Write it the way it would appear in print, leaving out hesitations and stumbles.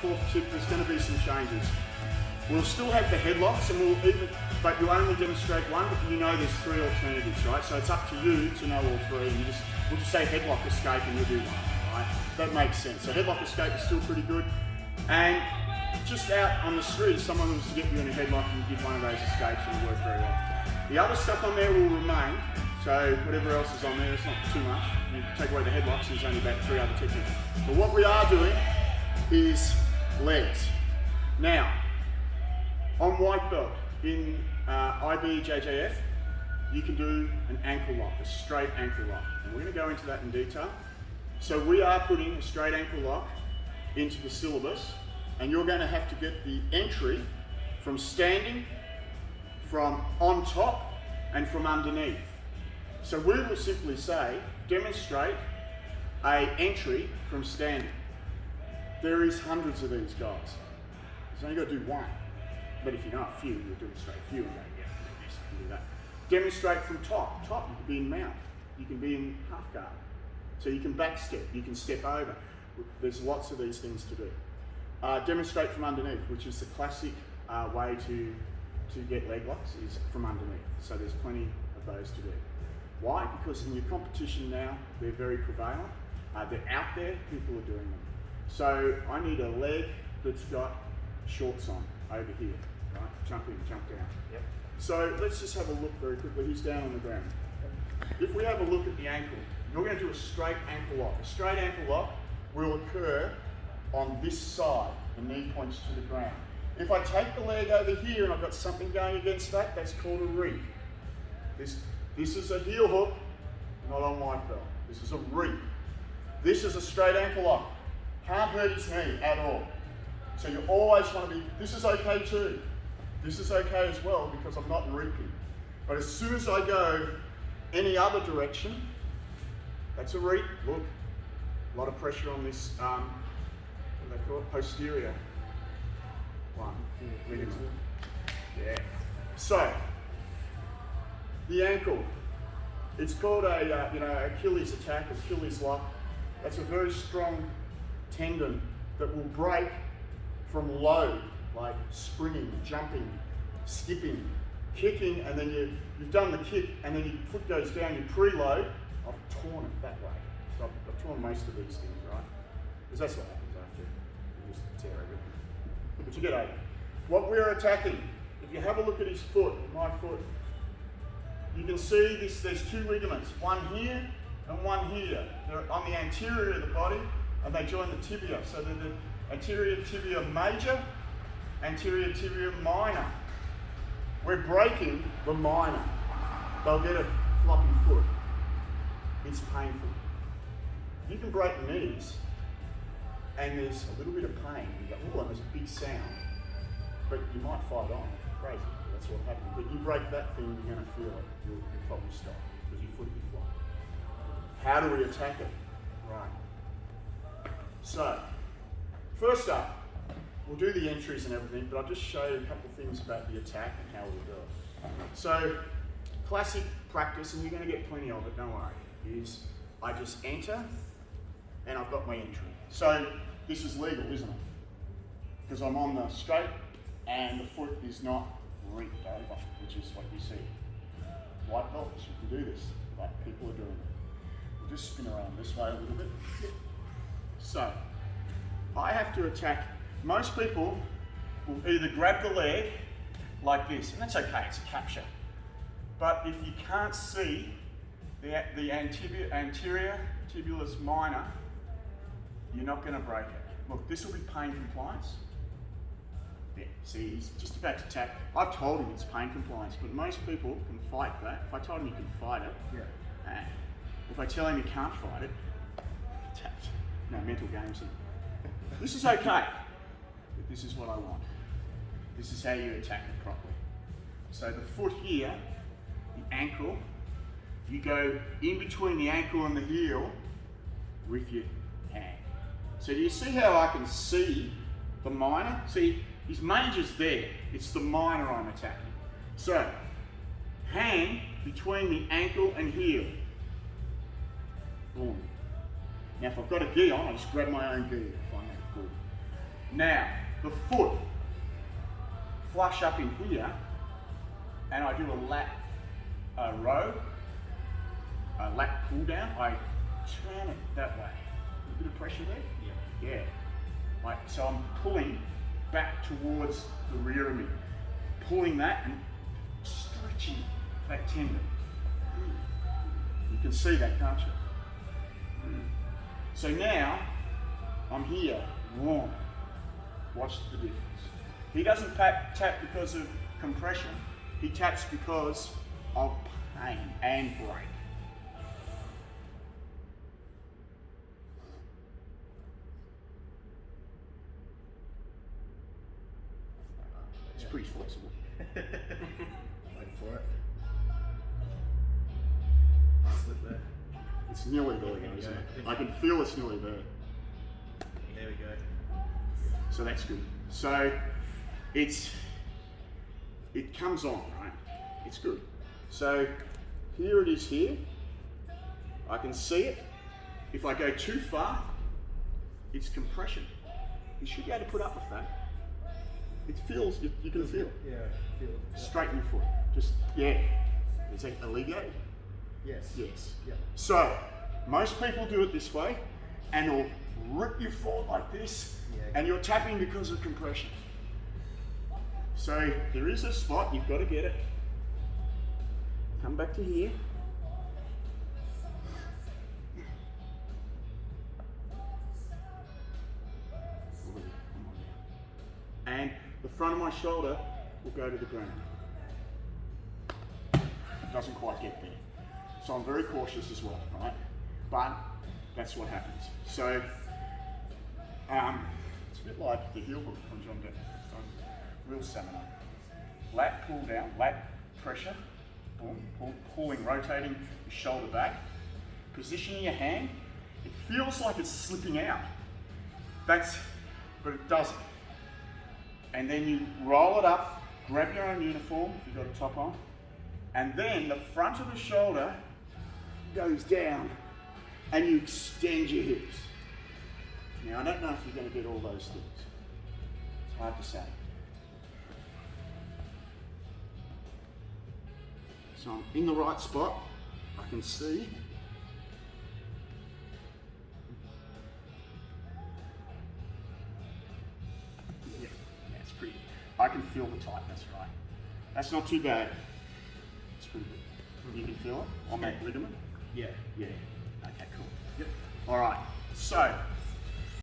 Fourth tip, there's going to be some changes. We'll still have the headlocks, but you'll only demonstrate one, but you know there's three alternatives, right? So it's up to you to know all three. We'll just say headlock escape and you'll do one, right? That makes sense. So headlock escape is still pretty good. And just out on the street, if someone was to get you in a headlock and you did one of those escapes, it'll work very well. The other stuff on there will remain, so whatever else is on there, it's not too much. You take away the headlocks, there's only about three other techniques. But what we are doing is legs. Now, on white belt, in IBJJF, you can do an ankle lock, a straight ankle lock. And we're going to go into that in detail. So we are putting a straight ankle lock into the syllabus, and you're going to have to get the entry from standing, from on top, and from underneath. So we will simply say, demonstrate a entry from standing. There is hundreds of these guys. So you only got to do one. But if you know a few, you'll demonstrate a few and go, yeah, yes, I can do that. Demonstrate from top. Top, you can be in mount. You can be in half guard. So you can back step, you can step over. There's lots of these things to do. Demonstrate from underneath, which is the classic way to get leg locks, is from underneath. So there's plenty of those to do. Why? Because in your competition now, they're very prevalent. They're out there, people are doing them. So I need a leg that's got shorts on over here, right? Jump in, jump down. Yep. So let's just have a look very quickly. He's down on the ground. If we have a look at the ankle, you're going to do a straight ankle lock. A straight ankle lock will occur on this side. The knee points to the ground. If I take the leg over here and I've got something going against that, that's called a reap. This is a heel hook, not on white belt. This is a reap. This is a straight ankle lock. Can't hurt his knee at all. So you always want to be, this is okay too. This is okay as well because I'm not reaping. But as soon as I go any other direction, that's a reap. Look, a lot of pressure on this, what do they call it? Posterior one. Ligament. Yeah. So, the ankle. It's called a Achilles attack, Achilles lock. That's a very strong tendon that will break from load, like springing, jumping, skipping, kicking, and then you've done the kick, and then your foot goes down, you preload. I've torn it that way. So I've torn most of these things, right? Because that's what happens after you just tear everything. But you get over it. What we're attacking, if you have a look at his foot, my foot, you can see there's two ligaments, one here and one here. They're on the anterior of the body, and they join the tibia. So they're the anterior tibia major, anterior tibia minor. We're breaking the minor. They'll get a floppy foot. It's painful. You can break knees, and there's a little bit of pain. You go, oh, and there's a big sound, but you might fight on. Crazy. That's what happens. But you break that thing, you're going to feel it. You'll probably stop because your foot will be flop. How do we attack it? Right. So, first up, we'll do the entries and everything, but I'll just show you a couple of things about the attack and how we'll do it. So, classic practice, and you're going to get plenty of it, don't worry, is I just enter and I've got my entry. So, this is legal, isn't it? Because I'm on the straight and the foot is not reaped over, which is what you see. White belts, you can do this, like people are doing it. We'll just spin around this way a little bit. So, I have to attack. Most people will either grab the leg like this, and that's okay, it's a capture. But if you can't see the anterior tibialis minor, you're not going to break it. Look, this will be pain compliance. Yeah, see, he's just about to tap. I've told him it's pain compliance, but most people can fight that. If I told him you can fight it, yeah. If I tell him you can't fight it, tapped. No, mental games here. This is okay, but this is what I want. This is how you attack it properly. So the foot here, the ankle, you go in between the ankle and the heel with your hand. So do you see how I can see the minor? See, his major's there. It's the minor I'm attacking. So, hand between the ankle and heel. Boom. Now if I've got a gi on, I just grab my own gi. I find that good. Now, the foot, flush up in here, and I do a lat row, a lat pull down. I turn it that way. A bit of pressure there? Yeah. So I'm pulling back towards the rear of me. Pulling that and stretching that tendon. You can see that, can't you? So now, I'm here, warm. Watch the difference. He doesn't tap because of compression. He taps because of pain and break. It's pretty flexible. Wait for it. Slip there. It's nearly there, isn't it? I can feel it's nearly there. There we go. So that's good. So it comes on, right? It's good. So here it is here. I can see it. If I go too far, it's compression. You should be able to put up with that. It feels, you can feel it. Yeah, feel it. Yeah. Straighten your foot. Just, yeah. Is that alleviated? Yes. Yes. Yeah. So, most people do it this way, and they'll rip your foot like this, and you're tapping because of compression. So, there is a spot, you've got to get it. Come back to here. And the front of my shoulder will go to the ground. It doesn't quite get there. So I'm very cautious as well, right? But that's what happens. So it's a bit like the heel hook on John real seminar. Lat pull down, lat pressure, boom, pulling, rotating your shoulder back, positioning your hand. It feels like it's slipping out. But it doesn't. And then you roll it up, grab your own uniform if you've got a top on, and then the front of the shoulder goes down and you extend your hips. Now I don't know if you're going to get all those things. It's hard to say. So I'm in the right spot. I can see. Yeah, that's pretty good. I can feel the tightness, right? That's not too bad. It's pretty good. You can feel it on that ligament? Yeah. Yeah. Okay, cool. Yep. All right. So